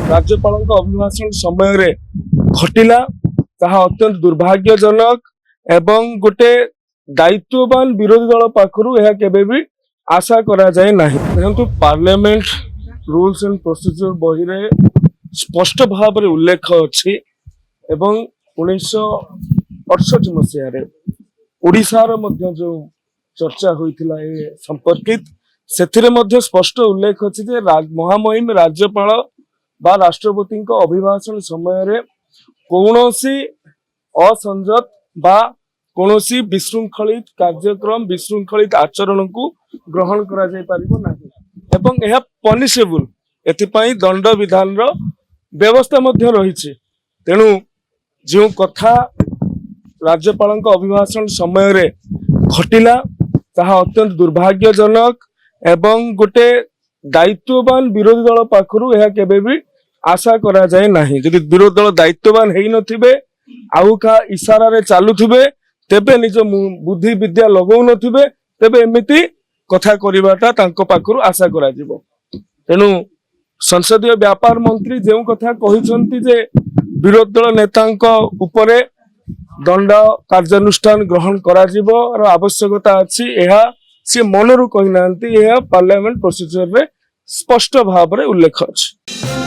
राज्यपाल अभिभाषण समय घटिला ताहा अत्यंत दुर्भाग्यजनक एवं गोटे दायित्ववान विरोधी दल पाखरु यह केबे भी आशा करा जाए नहीं। देखंतु पार्लियामेंट रूल्स एंड प्रोसीजर बही रे स्पष्ट भाव रे उल्लेख अछि एवं 1968 मसीह ओडिशार मध्य जो चर्चा होइथिला ए संपर्कित सेथिरे मध्य स्पष्ट उल्लेख अछि जे महामहिम राज्यपाल बा राष्ट्रपति अभिभाषण समय कौनसी असंजत बा कौनसी विशृंखलित कार्यक्रम विशृंखलित आचरण को ग्रहण करा जाय परिबो नाही एवं यह पनिशेबल एथिपाई दंड विधान रो व्यवस्था मध्य रहिछि। तेणु जो कथा राज्यपाल अभिभाषण समय घटिला ताहा अत्यंत दुर्भाग्यजनक एवं गोटे दायित्ववान विरोधी दल पाखरु यह केबे भी आशा करा जाए नहीं। यदि विरोधी दल दायित्ववान हेई नथिबे आउ का इशारा रे चालुथिबे तेबे निज बुद्धि विद्या लगौ नथिबे तेबे एमिति कथा करिवाटा तांको पाखरु आशा करा जिवो। तेणु संसदीय व्यापार मंत्री जेउ कथा कहिसंती जे विरोधी दल नेतांको उपरे दंड कार्यानुष्ठान ग्रहण करा जिवो और आवश्यकता अछि एहा से मनरु कहि नांती एहा पार्लियामेंट प्रोसीजर रे स्पष्ट भाव रे उल्लेख अछि।